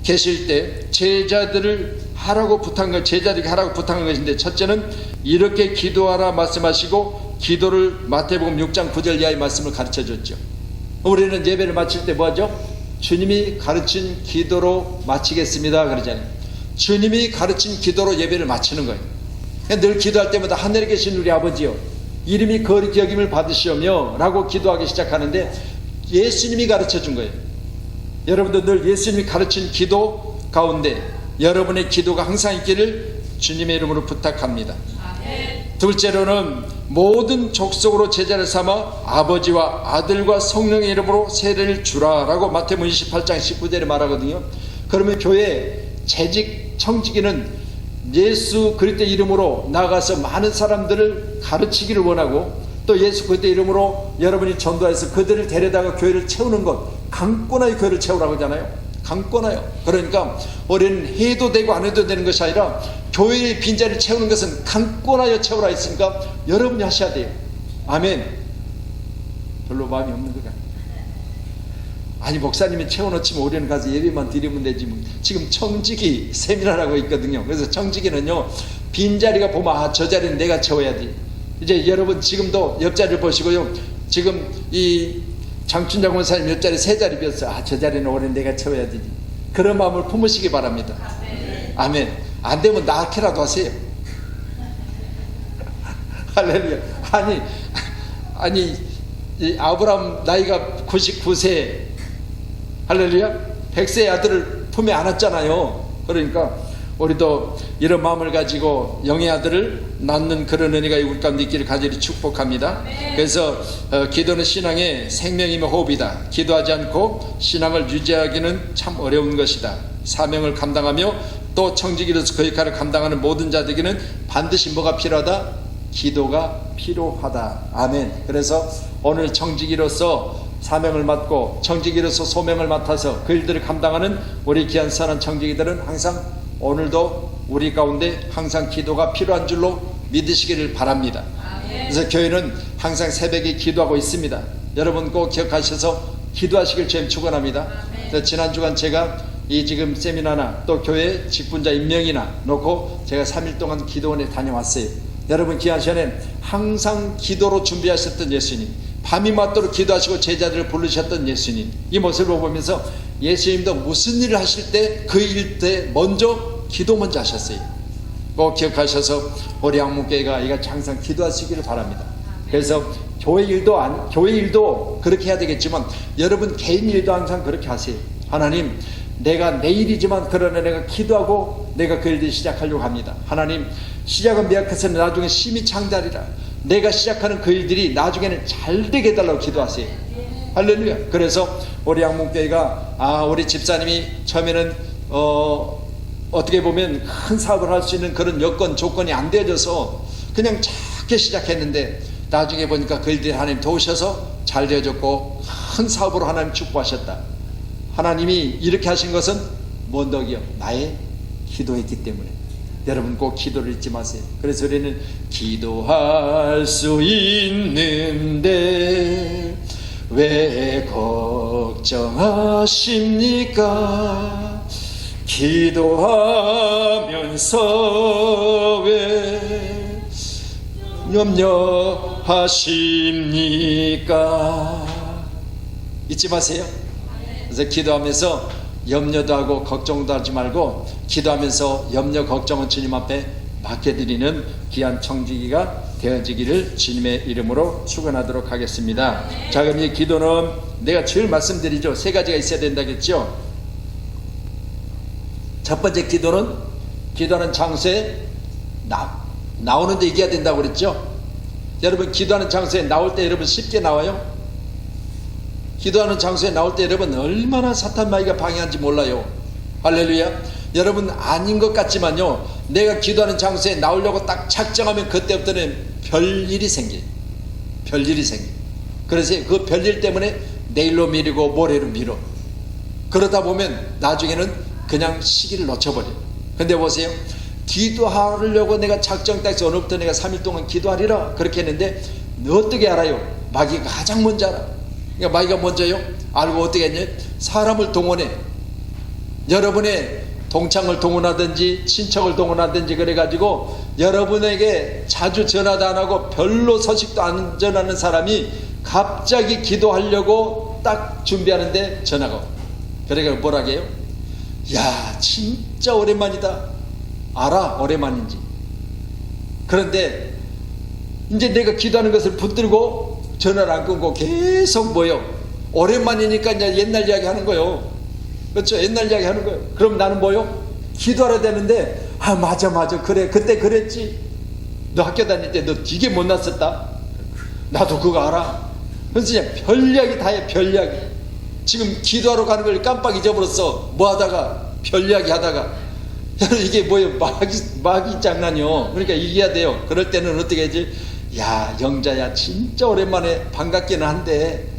계실 때 제자들에게 하라고 부탁한 것인데, 첫째는 이렇게 기도하라 말씀하시고 기도를 마태복음 6장 9절 이하의 말씀을 가르쳐 줬죠. 우리는 예배를 마칠 때 뭐하죠? 주님이 가르친 기도로 마치겠습니다 그러잖아요. 주님이 가르친 기도로 예배를 마치는 거예요. 늘 기도할 때마다 하늘에 계신 우리 아버지요, 이름이 거룩히 여김을 받으시오며 라고 기도하기 시작하는데, 예수님이 가르쳐 준 거예요. 여러분도 늘 예수님이 가르친 기도 가운데 여러분의 기도가 항상 있기를 주님의 이름으로 부탁합니다. 둘째로는 모든 족속으로 제자를 삼아 아버지와 아들과 성령의 이름으로 세례를 주라 라고 마태복음 28장 19절에 말하거든요. 그러면 교회 재직 청지기는 예수 그리스도 이름으로 나가서 많은 사람들을 가르치기를 원하고, 또 예수 그리스도 이름으로 여러분이 전도해서 그들을 데려다가 교회를 채우는 것, 강권하여 교회를 채우라고 하잖아요. 강권하여. 그러니까 우리는 해도 되고 안 해도 되는 것이 아니라 교회의 빈자리를 채우는 것은 강권하여 채우라 했으니까 여러분이 하셔야 돼요. 아멘. 별로 마음이 없는 것 같아요. 아니, 목사님이 채워놓지만 우리는 가서 예배만 드리면 되지. 지금 청지기 세미나라고 있거든요. 그래서 청지기는요, 빈자리가 보면 저 자리는 내가 채워야 돼. 이제 여러분 지금도 옆자리를 보시고요, 지금 이 장춘장 원사님 옆자리 세 자리 비었어. 저 자리는 올해 내가 채워야 되지. 그런 마음을 품으시기 바랍니다. 아멘. 안 되면 낳게라도 하세요. 할렐루야. 아니 이 아브라함 나이가 99세, 할렐루야, 100세의 아들을 품에 안았잖아요. 그러니까 우리도 이런 마음을 가지고 영의 아들을 낳는 그런 은혜가 우리 가운데 있기를 간절히 축복합니다. 그래서 기도는 신앙의 생명이며 호흡이다. 기도하지 않고 신앙을 유지하기는 참 어려운 것이다. 사명을 감당하며 또 청지기로서 그 역할을 감당하는 모든 자들에게는 반드시 뭐가 필요하다? 기도가 필요하다. 아멘. 그래서 오늘 청지기로서 사명을 맡고 청지기로서 소명을 맡아서 그 일들을 감당하는 우리 귀한 선한 청지기들은 항상 오늘도 우리 가운데 항상 기도가 필요한 줄로 믿으시기를 바랍니다. 그래서 교회는 항상 새벽에 기도하고 있습니다. 여러분 꼭 기억하셔서 기도하시길 주님 축원합니다. 지난 주간 제가 이 지금 세미나나 또 교회 직분자 임명이나 놓고 제가 3일 동안 기도원에 다녀왔어요. 여러분 귀한 시간에 항상 기도로 준비하셨던 예수님, 밤이 맞도록 기도하시고 제자들을 부르셨던 예수님, 이 모습을 보면서 예수님도 무슨 일을 하실 때 그 일 때 먼저 기도 먼저 하셨어요. 꼭 기억하셔서 우리 양문교회가 이같이 항상 기도하시기를 바랍니다. 그래서 교회 일도 그렇게 해야 되겠지만 여러분 개인 일도 항상 그렇게 하세요. 하나님, 내가 내일이지만 그러나 내가 기도하고 내가 그 일을 시작하려고 합니다. 하나님, 시작은 미약해서는 나중에 심히 창달이라. 내가 시작하는 그 일들이 나중에는 잘 되게 해달라고 기도하세요. 할렐루야. 그래서 우리 양문교회가 우리 집사님이 처음에는 어떻게 보면 큰 사업을 할 수 있는 그런 여건 조건이 안 되어져서 그냥 작게 시작했는데 나중에 보니까 그 일들이 하나님 도우셔서 잘 되어졌고 큰 사업으로 하나님 축복하셨다. 하나님이 이렇게 하신 것은 뭔 덕이요? 나의 기도했기 때문에. 여러분 꼭 기도를 잊지 마세요. 그래서 우리는 기도할 수 있는데 왜 걱정하십니까? 기도하면서 왜 염려하십니까? 잊지 마세요. 그래서 기도하면서 염려도 하고 걱정도 하지 말고 기도하면서 염려 걱정은 주님 앞에 맡겨드리는 귀한 청지기가 되어지기를 주님의 이름으로 축원하도록 하겠습니다. 자, 그럼 이 기도는 내가 늘 말씀드리죠. 세 가지가 있어야 된다겠죠. 첫 번째 기도는 기도하는 장소에 나오는데 얘기해야 된다고 그랬죠. 여러분 기도하는 장소에 나올 때 여러분 쉽게 나와요? 기도하는 장소에 나올 때 여러분 얼마나 사탄 마귀가 방해하는지 몰라요. 할렐루야. 여러분 아닌 것 같지만요, 내가 기도하는 장소에 나오려고 딱 작정하면 그때부터는 별일이 생겨요. 별일이 생겨요. 그래서 그 별일 때문에 내일로 미루고 모레로 미뤄. 그러다 보면 나중에는 그냥 시기를 놓쳐버려요. 근데 보세요, 기도하려고 내가 작정 딱 해서 오늘부터 내가 3일 동안 기도하리라 그렇게 했는데 어떻게 알아요? 마귀가 가장 먼저 알아. 그러니까 마귀가 먼저요? 알고 어떻게 했냐? 사람을 동원해. 여러분의 동창을 동원하든지 친척을 동원하든지 그래가지고 여러분에게 자주 전화도 안 하고 별로 소식도 안 전하는 사람이 갑자기 기도하려고 딱 준비하는데 전화가 와. 그러니까 뭐라고 해요? 야, 진짜 오랜만이다. 알아, 오랜만인지. 그런데 이제 내가 기도하는 것을 붙들고 전화를 안 끊고 계속 뭐요? 오랜만이니까 이제 옛날 이야기 하는 거예요. 그렇죠? 옛날 이야기 하는 거예요. 그럼 나는 뭐요? 기도하려 되는데 맞아 그래 그때 그랬지. 너 학교 다닐 때 너 되게 못났었다. 나도 그거 알아. 그래서 그냥 별 이야기 다 해. 별 이야기. 지금 기도하러 가는 걸 깜빡 잊어버렸어. 뭐 하다가 별 이야기 하다가 이게 뭐예요? 마귀 장난이요. 그러니까 이겨야 돼요. 그럴 때는 어떻게 하지? 야, 영자야, 진짜 오랜만에 반갑기는 한데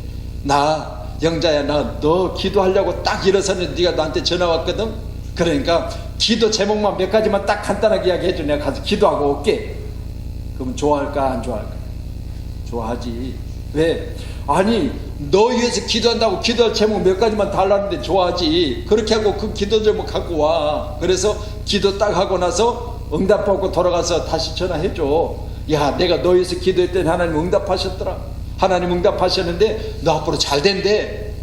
나 영자야, 나 너 기도하려고 딱 일어섰는데 네가 나한테 전화 왔거든. 그러니까 기도 제목만 몇 가지만 딱 간단하게 이야기해줘. 내가 가서 기도하고 올게. 그럼 좋아할까 안 좋아할까? 좋아하지. 왜? 아니 너 위해서 기도한다고 기도할 제목 몇 가지만 달라는데 좋아하지. 그렇게 하고 그 기도 제목 갖고 와. 그래서 기도 딱 하고 나서 응답 받고 돌아가서 다시 전화해줘. 야, 내가 너 위해서 기도했더니 하나님 응답하셨더라. 하나님 응답하셨는데 너 앞으로 잘 된대.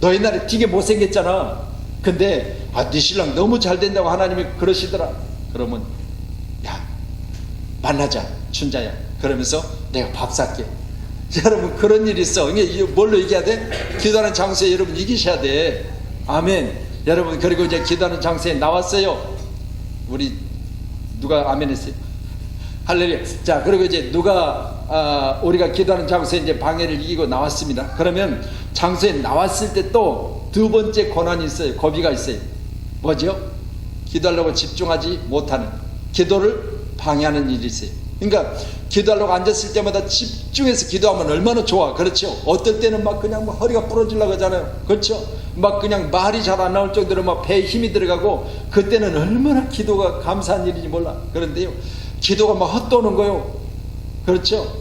너 옛날에 되게 못생겼잖아. 근데 네 신랑 너무 잘 된다고 하나님이 그러시더라. 그러면 야, 만나자 춘자야. 그러면서 내가 밥 살게. 여러분 그런 일이 있어. 이게 뭘로 이겨야 돼? 기도하는 장소에 여러분 이기셔야 돼. 아멘. 여러분 그리고 이제 기도하는 장소에 나왔어요. 우리 누가 아멘 했어요? 할렐루야. 자, 그리고 이제 누가 우리가 기도하는 장소에 이제 방해를 이기고 나왔습니다. 그러면 장소에 나왔을 때 또 두 번째 고난이 있어요. 고비가 있어요. 뭐죠? 기도하려고 집중하지 못하는, 기도를 방해하는 일이 있어요. 그러니까 기도하려고 앉았을 때마다 집중해서 기도하면 얼마나 좋아. 그렇죠? 어떨 때는 막 그냥 뭐 허리가 부러지려고 하잖아요. 그렇죠? 막 그냥 말이 잘 안 나올 정도로 막 배에 힘이 들어가고, 그때는 얼마나 기도가 감사한 일인지 몰라. 그런데요, 기도가 막 헛도는 거요. 그렇죠?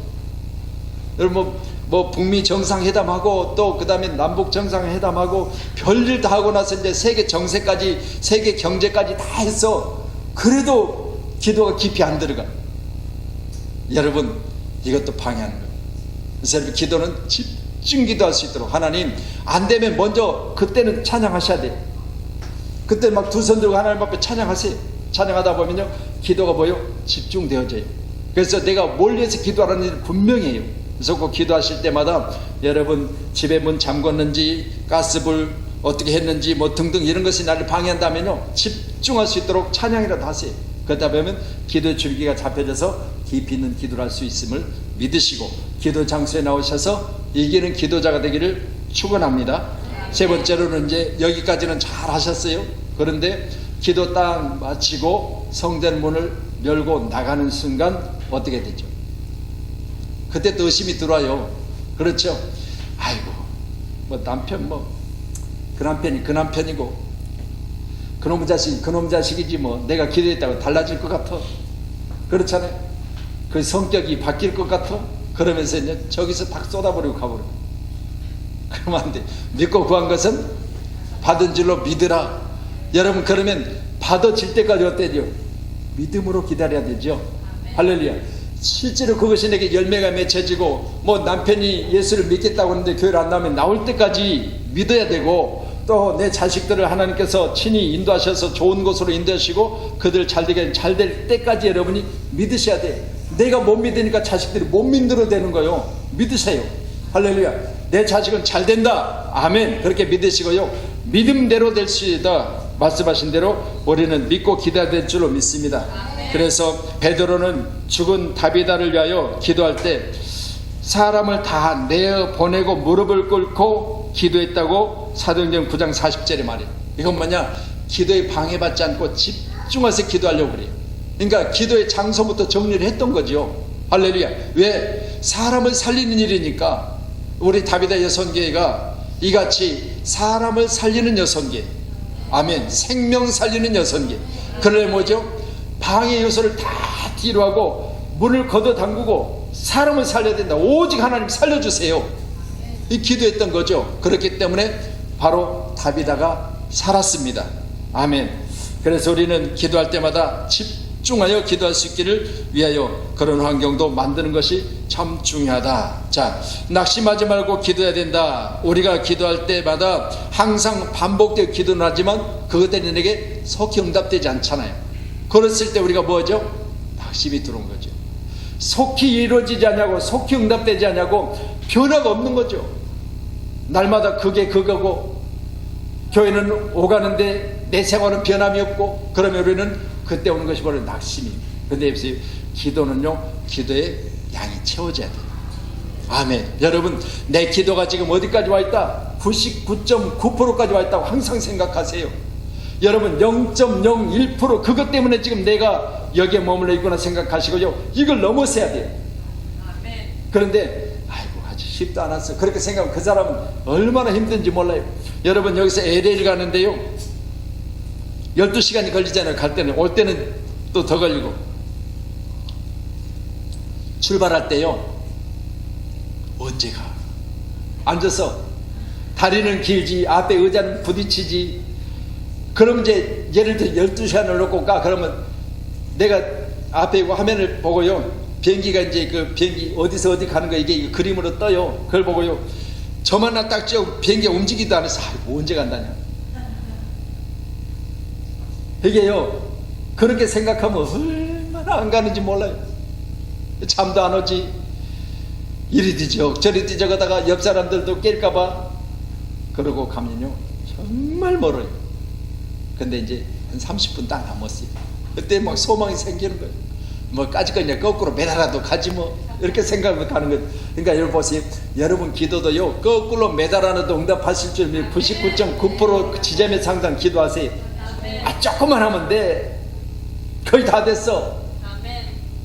여러분 뭐 북미 정상회담하고 또 그 다음에 남북 정상회담하고 별일 다 하고 나서 이제 세계 정세까지, 세계 경제까지 다 했어. 그래도 기도가 깊이 안 들어가. 여러분 이것도 방해하는 거예요. 그래서 여러분 기도는 집중 기도할 수 있도록, 하나님 안 되면 먼저 그때는 찬양하셔야 돼요. 그때 막 두 손 들고 하나님 앞에 찬양하세요. 찬양하다 보면요 기도가 뭐요? 집중되어져요. 그래서 내가 뭘 위해서 기도하라는 일이 분명해요. 그래서 그 기도하실 때마다 여러분 집에 문 잠궜는지 가스불 어떻게 했는지 뭐 등등 이런 것이 나를 방해한다면요 집중할 수 있도록 찬양이라도 하세요. 그러다 보면 기도의 줄기가 잡혀져서 깊이 있는 기도를 할 수 있음을 믿으시고 기도 장소에 나오셔서 이기는 기도자가 되기를 축원합니다. 세 번째로는 이제 여기까지는 잘 하셨어요. 그런데 기도 딱 마치고 성전 문을 열고 나가는 순간 어떻게 되죠? 그때 또 의심이 들어와요. 그렇죠? 아이고 뭐 남편 그 남편이 그 남편이고 그놈 자식이 그놈 자식이지 뭐 내가 기도했다고 달라질 것 같아. 그렇잖아요. 그 성격이 바뀔 것 같아. 그러면서 이제 저기서 딱 쏟아버리고 가버려. 그러면 안 돼. 믿고 구한 것은 받은 줄로 믿으라. 여러분 그러면 받아질 때까지 어때요? 믿음으로 기다려야 되죠. 할렐루야. 실제로 그것이 내게 열매가 맺혀지고 뭐 남편이 예수를 믿겠다고 하는데 교회를 안 나오면 나올 때까지 믿어야 되고, 또 내 자식들을 하나님께서 친히 인도하셔서 좋은 곳으로 인도하시고 그들 잘 될 때까지 여러분이 믿으셔야 돼. 내가 못 믿으니까 자식들이 못 믿으러 되는 거요. 믿으세요. 할렐루야. 내 자식은 잘 된다. 아멘. 그렇게 믿으시고요. 믿음대로 될 수 있다. 말씀하신 대로 우리는 믿고 기도해야 될 줄로 믿습니다. 그래서 베드로는 죽은 다비다를 위하여 기도할 때 사람을 다 내어 보내고 무릎을 꿇고 기도했다고 사도행전 9장 40절에 말해요. 이건 뭐냐? 기도에 방해받지 않고 집중해서 기도하려고 그래요. 그러니까 기도의 장소부터 정리를 했던 거죠. 할렐루야. 왜? 사람을 살리는 일이니까. 우리 다비다 여성계가 이같이 사람을 살리는 여성계, 아멘, 생명 살리는 여성계. 그러려 뭐죠? 방해 요소를 다 뒤로 하고 문을 걷어 담그고 사람을 살려야 된다. 오직 하나님 살려주세요. 이 기도했던 거죠. 그렇기 때문에 바로 다비다가 살았습니다. 아멘. 그래서 우리는 기도할 때마다 집중하여 기도할 수 있기를 위하여 그런 환경도 만드는 것이 참 중요하다. 자, 낙심하지 말고 기도해야 된다. 우리가 기도할 때마다 항상 반복되어 기도는 하지만 그것들이 내게 속히 응답되지 않잖아요. 그랬을 때 우리가 뭐죠? 낙심이 들어온 거죠. 속히 이루어지지 않냐고, 속히 응답되지 않냐고, 변화가 없는 거죠. 날마다 그게 그거고 교회는 오가는데 내 생활은 변함이 없고, 그러면 우리는 그때 오는 것이 바로 낙심이에요. 근데 보세요, 기도는요, 기도의 양이 채워져야 돼요. 아멘. 여러분, 내 기도가 지금 어디까지 와 있다? 99.9%까지 와 있다고 항상 생각하세요. 여러분 0.01% 그것 때문에 지금 내가 여기에 머물러 있구나 생각하시고요, 이걸 넘어서야 돼요. 그런데 아이고 아주 쉽도 않았어, 그렇게 생각하면 그 사람은 얼마나 힘든지 몰라요. 여러분 여기서 LA를 가는데요 12시간이 걸리잖아요. 갈 때는, 올 때는 또 더 걸리고. 출발할 때요 언제 가? 앉아서 다리는 길지, 앞에 의자는 부딪히지. 그럼 이제 예를 들어 12시간을 놓고 가. 그러면 내가 앞에 있고 화면을 보고요, 비행기가 이제 그 비행기 어디서 어디 가는 거 이게 그림으로 떠요. 그걸 보고요, 저만 딱 찍고 비행기가 움직이지도 않아서 아이고 언제 간다냐. 이게요, 그렇게 생각하면 얼마나 안 가는지 몰라요. 잠도 안 오지. 이리 뒤적 저리 뒤적하다가 옆 사람들도 깰까봐 그러고 가면요 정말 멀어요. 근데 이제 한 30분 딱 남았어요. 그때 막 소망이 생기는 거예요. 뭐 까짓거냐 거꾸로 매달아도 가지 뭐, 이렇게 생각하면 가는 거예요. 그러니까 여러분 보세요. 여러분 기도도요 거꾸로 매달아도 응답하실 줄 99.9% 지점에서 항상 기도하세요. 아 조금만 하면 돼. 거의 다 됐어.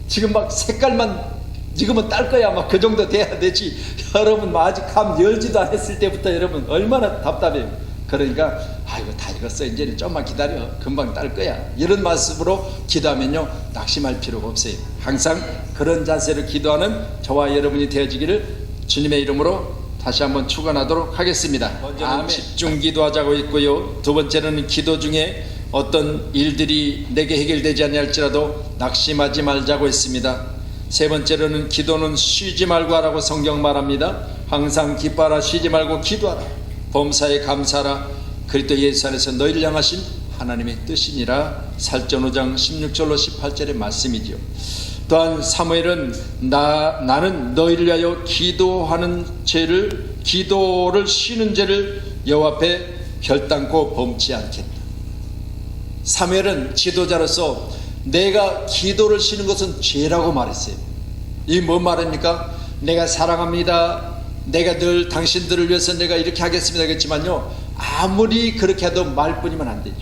지금 막 색깔만 지금은 딸 거야. 막 그 정도 돼야 되지. 여러분 뭐 아직 감 열지도 안 했을 때부터 여러분 얼마나 답답해요. 그러니까 아이고 다 익었어, 이제는 좀만 기다려, 금방 딸 거야, 이런 말씀으로 기도하면요 낙심할 필요가 없어요. 항상 그런 자세로 기도하는 저와 여러분이 되어지기를 주님의 이름으로 다시 한번 축원하도록 하겠습니다. 먼저는 집중 기도하자고 있고요, 두 번째는 기도 중에 어떤 일들이 내게 해결되지 아니할지라도 낙심하지 말자고 했습니다. 세 번째로는 기도는 쉬지 말고 하라고 성경 말합니다. 항상 기뻐하라, 쉬지 말고 기도하라, 범사에 감사하라, 그리스도 예수 안에서 너희를 향하신 하나님의 뜻이니라. 살전 5장 16절로 18절의 말씀이죠. 또한 사무엘은 나는 너희를 위하여 기도하는 죄를, 기도를 쉬는 죄를 여호와 앞에 결단코 범치 않겠다. 사무엘은 지도자로서 내가 기도를 쉬는 것은 죄라고 말했어요. 이 뭔 말입니까? 내가 사랑합니다, 내가 늘 당신들을 위해서 내가 이렇게 하겠습니다 그랬지만요, 아무리 그렇게 해도 말뿐이면 안 되죠.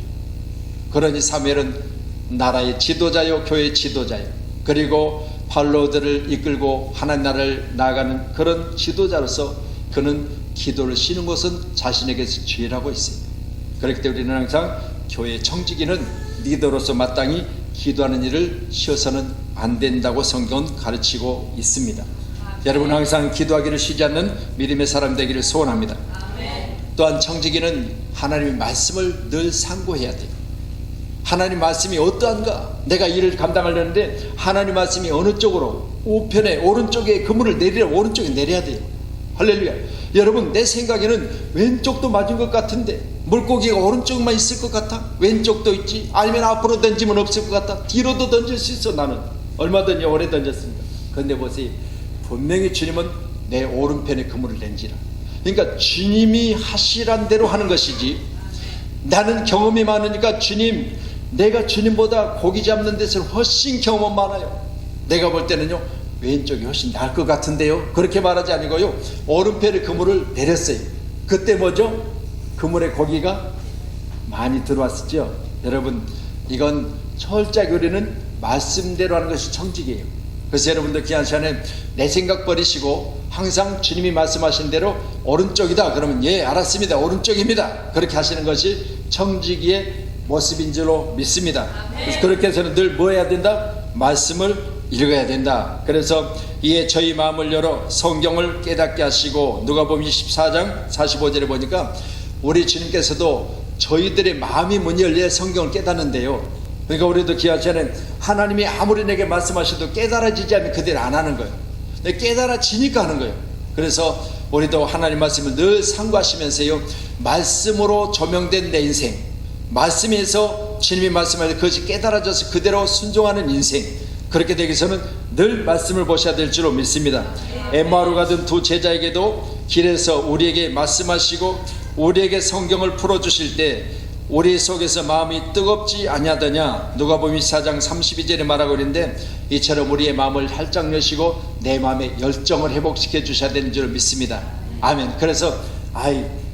그러니 사무엘은 나라의 지도자요, 교회의 지도자요, 그리고 팔로워들을 이끌고 하나님 나라를 나아가는 그런 지도자로서 그는 기도를 쉬는 것은 자신에게서 죄라고 했습니다. 그렇기 때문에 우리는 항상 교회의 청지기는 리더로서 마땅히 기도하는 일을 쉬어서는 안 된다고 성경은 가르치고 있습니다. 여러분 항상 기도하기를 쉬지 않는 믿음의 사람 되기를 소원합니다. 또한 청지기는 하나님의 말씀을 늘 상고해야 돼요. 하나님 말씀이 어떠한가, 내가 일을 감당하려는데 하나님 말씀이 어느 쪽으로, 우편에 오른쪽에 그물을 내리라, 오른쪽에 내려야 돼요. 할렐루야. 여러분 내 생각에는 왼쪽도 맞은 것 같은데 물고기가 오른쪽만 있을 것 같아? 왼쪽도 있지? 아니면 앞으로 던지면 없을 것 같아? 뒤로도 던질 수 있어. 나는 얼마든지 오래 던졌습니다. 그런데 보세요, 분명히 주님은 내 오른편에 그물을 낸지라. 그러니까 주님이 하시란 대로 하는 것이지, 나는 경험이 많으니까 주님, 내가 주님보다 고기 잡는 데서 훨씬 경험은 많아요, 내가 볼 때는요 왼쪽이 훨씬 나을 것 같은데요, 그렇게 말하지 아니고요 오른편에 그물을 내렸어요. 그때 뭐죠? 그물에 고기가 많이 들어왔었죠. 여러분 이건 철저하게 우리는 말씀대로 하는 것이 청직이에요. 그래서 여러분들 귀한 시간에 내 생각 버리시고 항상 주님이 말씀하신 대로 오른쪽이다 그러면 예 알았습니다, 오른쪽입니다, 그렇게 하시는 것이 청지기의 모습인 줄로 믿습니다. 그래서 그렇게 해서는 늘 뭐 해야 된다? 말씀을 읽어야 된다. 그래서 이에 저희 마음을 열어 성경을 깨닫게 하시고, 누가복음 24장 45절에 보니까 우리 주님께서도 저희들의 마음이 문이 열려야 성경을 깨닫는데요. 그러니까 우리도 귀한 시간에 하나님이 아무리 내게 말씀하셔도 깨달아지지 않으면 그대로 안 하는 거예요. 깨달아지니까 하는 거예요. 그래서 우리도 하나님 말씀을 늘 상고하시면서요, 말씀으로 조명된 내 인생, 말씀에서 주님이 말씀하실 그것이 깨달아져서 그대로 순종하는 인생, 그렇게 되기 위해서는 늘 말씀을 보셔야 될 줄로 믿습니다. 엠마오로 가던 두 제자에게도 길에서 우리에게 말씀하시고 우리에게 성경을 풀어주실 때 우리 속에서 마음이 뜨겁지 아니하더냐, 누가복음 24장 32절에 말하고 있는데, 이처럼 우리의 마음을 활짝 여시고 내 마음의 열정을 회복시켜 주셔야 되는 줄 믿습니다. 아멘. 그래서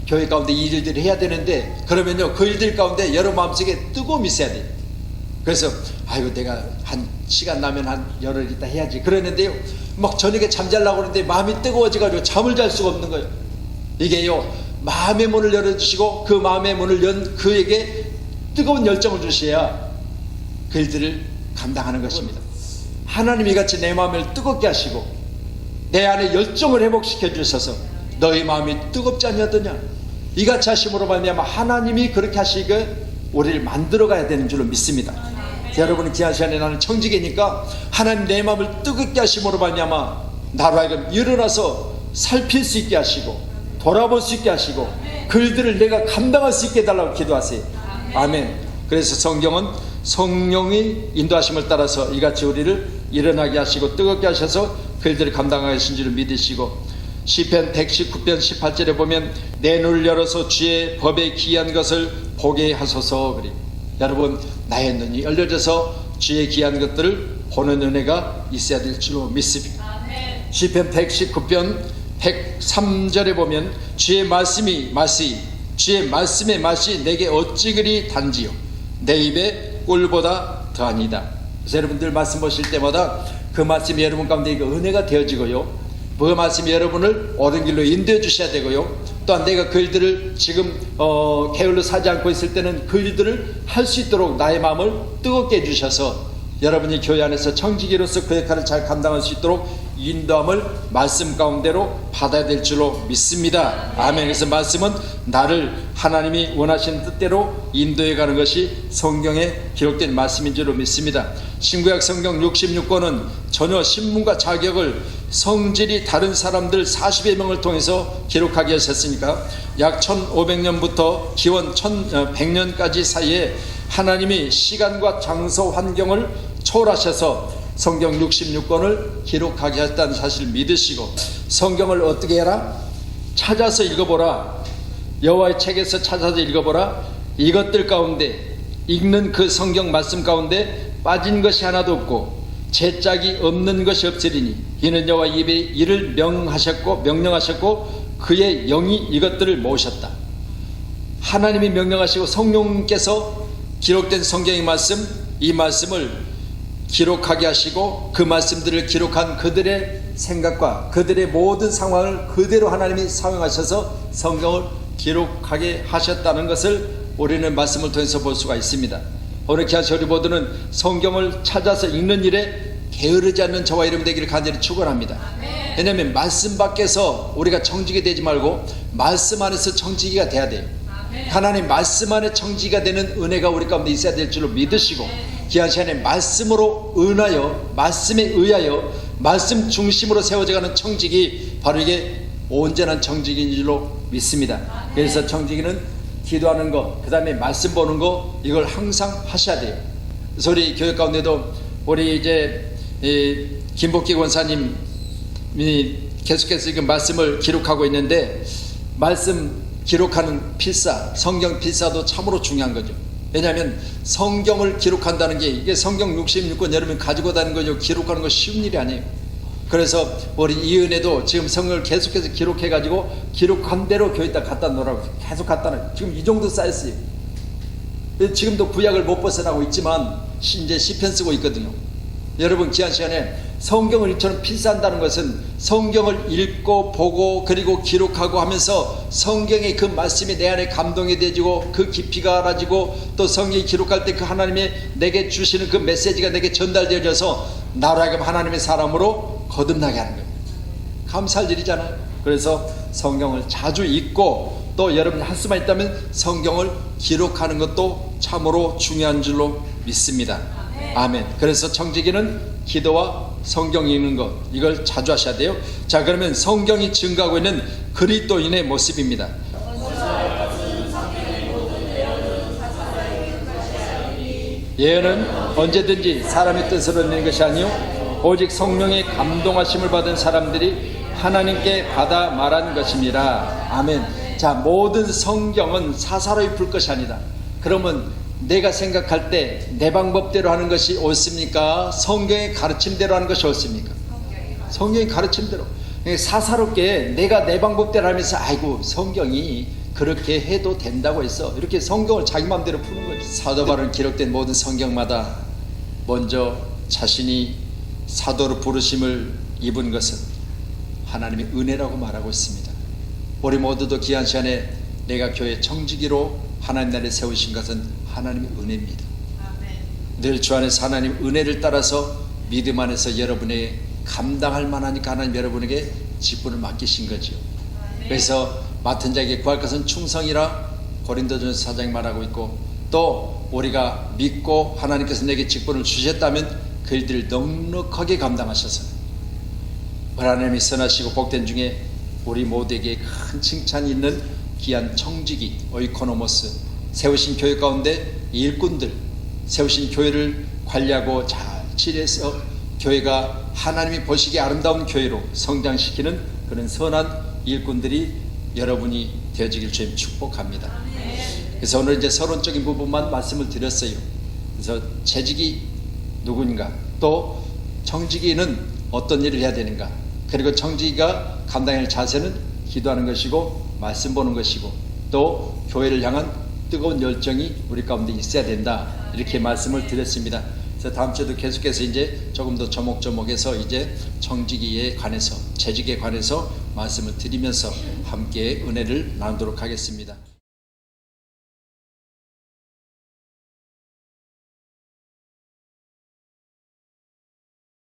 교회 가운데 이 일들을 해야 되는데, 그러면요 그 일들 가운데 여러 마음속에 뜨거움이 있어야 돼요. 그래서 내가 한 시간 나면 한 열흘 있다 해야지 그랬는데요, 막 저녁에 잠자려고 하는데 마음이 뜨거워져가지고 잠을 잘 수가 없는 거예요. 이게요 마음의 문을 열어주시고 그 마음의 문을 연 그에게 뜨거운 열정을 주셔야 그 일들을 감당하는 것입니다. 하나님이 같이 내 마음을 뜨겁게 하시고 내 안에 열정을 회복시켜 주셔서 너희 마음이 뜨겁지 않냐더냐, 이같이 하심으로 말미암아 하나님이 그렇게 하시게 우리를 만들어 가야 되는 줄로 믿습니다. 여러분이 귀한 시간에 나는 청지기니까 하나님 내 마음을 뜨겁게 하심으로 말미암아 나로 하여금 일어나서 살필 수 있게 하시고 돌아볼 수 있게 하시고 그 일들을 내가 감당할 수 있게 해달라고 기도하세요. 아멘. 그래서 성경은 성령의 인도하심을 따라서 이같이 우리를 일어나게 하시고 뜨겁게 하셔서 그들을 감당하신 줄을 믿으시고, 시편 119편 18절에 보면 내 눈을 열어서 주의 법에 기이한 것을 보게 하소서. 그리 여러분, 나의 눈이 열려져서 주의 기이한 것들을 보는 은혜가 있어야 될 줄로 믿습니다. 시편 119편 103절에 보면 주의 말씀의 맛이 내게 어찌 그리 단지요 내 입에 꿀보다 더하니다. 그래서 여러분들 말씀 보실 때마다 그 말씀이 여러분 가운데 은혜가 되어지고요, 그 말씀이 여러분을 옳은 길로 인도해 주셔야 되고요, 또한 내가 그 일들을 지금 게을러 사지 않고 있을 때는 그 일들을 할 수 있도록 나의 마음을 뜨겁게 해주셔서 여러분이 교회 안에서 청지기로서 그 역할을 잘 감당할 수 있도록 인도함을 말씀 가운데로 받아야 될 줄로 믿습니다. 아멘. 그래서 말씀은 나를 하나님이 원하시는 뜻대로 인도해 가는 것이 성경에 기록된 말씀인 줄로 믿습니다. 신구약 성경 66권은 전혀 신분과 자격을 성질이 다른 사람들 40여 명을 통해서 기록하게 하셨으니까 약 1500년부터 기원 1100년까지 사이에 하나님이 시간과 장소 환경을 초월하셔서 성경 66권을 기록하게 했다는 사실을 믿으시고, 성경을 어떻게 해라? 찾아서 읽어보라. 여호와의 책에서 찾아서 읽어보라. 이것들 가운데, 읽는 그 성경 말씀 가운데 빠진 것이 하나도 없고 제짝이 없는 것이 없으리니 이는 여호와 입에 이를 명령하셨고 그의 영이 이것들을 모으셨다. 하나님이 명령하시고 성령께서 기록된 성경의 말씀, 이 말씀을 기록하게 하시고 그 말씀들을 기록한 그들의 생각과 그들의 모든 상황을 그대로 하나님이 사용하셔서 성경을 기록하게 하셨다는 것을 우리는 말씀을 통해서 볼 수가 있습니다. 오늘 귀한 우리 모두는 성경을 찾아서 읽는 일에 게으르지 않는 저와 여러분 되기를 간절히 축원합니다. 왜냐하면 말씀 밖에서 우리가 청지기 되지 말고 말씀 안에서 청지기가 돼야 돼요. 하나님 말씀 안에 청지기가 되는 은혜가 우리 가운데 있어야 될 줄로 믿으시고, 귀한 시간에 말씀으로 은하여, 말씀에 의하여 말씀 중심으로 세워져가는 청지기, 바로 이게 온전한 청지기인 줄로 믿습니다. 그래서 청지기는 기도하는 것, 그 다음에 말씀 보는 것, 이걸 항상 하셔야 돼요. 그래서 우리 교회 가운데도 우리 이제 김복기 권사님이 계속해서 지금 말씀을 기록하고 있는데, 말씀 기록하는 필사, 성경 필사도 참으로 중요한 거죠. 왜냐하면 성경을 기록한다는 게, 이게 성경 66권 여러분 가지고 다니는 거죠. 기록하는 거 쉬운 일이 아니에요. 그래서 우리 이은혜도 지금 성경을 계속해서 기록해가지고 기록한 대로 교회에다 갖다 놓으라고 계속 갖다 놔요. 지금 이 정도 쌓였어요. 지금도 구약을 못 벗어나고 있지만 이제 시편 쓰고 있거든요. 여러분, 귀한 시간에 성경을 이처럼 필사한다는 것은 성경을 읽고 보고 그리고 기록하고 하면서 성경의 그 말씀이 내 안에 감동이 되지고 그 깊이가 알아지고, 또 성경이 기록할 때 그 하나님의 내게 주시는 그 메시지가 내게 전달되어져서 나로 하여금 하나님의 사람으로 거듭나게 하는 거예요. 감사할 일이잖아요. 그래서 성경을 자주 읽고, 또 여러분이 할 수만 있다면 성경을 기록하는 것도 참으로 중요한 줄로 믿습니다. 아멘. 그래서 청지기는 기도와 성경 읽는 것, 이걸 자주 하셔야 돼요. 자, 그러면 성경이 증거하고 있는 그리스도인의 모습입니다. 예언은 언제든지 사람의 뜻으로 내는 것이 아니요 오직 성령의 감동하심을 받은 사람들이 하나님께 받아 말한 것입니다. 아멘. 자, 모든 성경은 사사로이 풀 것이 아니다. 그러면 내가 생각할 때 내 방법대로 하는 것이 옳습니까? 성경의 가르침대로 하는 것이 옳습니까? 성경의 가르침대로. 사사롭게 내가 내 방법대로 하면서 아이고 성경이 그렇게 해도 된다고 했어, 이렇게 성경을 자기 마음대로 푸는 거지. 사도 바울은 기록된 모든 성경마다 먼저 자신이 사도로 부르심을 입은 것은 하나님의 은혜라고 말하고 있습니다. 우리 모두도 귀한 시간에 내가 교회 청지기로 하나님 나라에 세우신 것은 하나님의 은혜입니다. 늘 주 안에서 하나님 은혜를 따라서 믿음 안에서 여러분에게 감당할 만하니까 하나님 여러분에게 직분을 맡기신 거죠. 그래서 맡은 자에게 구할 것은 충성이라 고린도전서 4장에 말하고 있고, 또 우리가 믿고 하나님께서 내게 직분을 주셨다면 그 일들을 넉넉하게 감당하셔서 하나님이 선하시고 복된 중에 우리 모두에게 큰 칭찬이 있는 귀한 청지기 오이코노모스, 세우신 교회 가운데 일꾼들, 세우신 교회를 관리하고 잘 지내서 교회가 하나님이 보시기에 아름다운 교회로 성장시키는 그런 선한 일꾼들이 여러분이 되어지길 주님 축복합니다. 그래서 오늘 이제 서론적인 부분만 말씀을 드렸어요. 그래서 재직이 누군가, 또 정직이는 어떤 일을 해야 되는가, 그리고 정직이가 감당해야 할 자세는 기도하는 것이고 말씀 보는 것이고 또 교회를 향한 뜨거운 열정이 우리 가운데 있어야 된다, 이렇게 말씀을 드렸습니다. 그래서 다음 주에도 계속해서 이제 조금 더 조목조목해서 이제 정직이에 관해서, 재직에 관해서 말씀을 드리면서 함께 은혜를 나누도록 하겠습니다.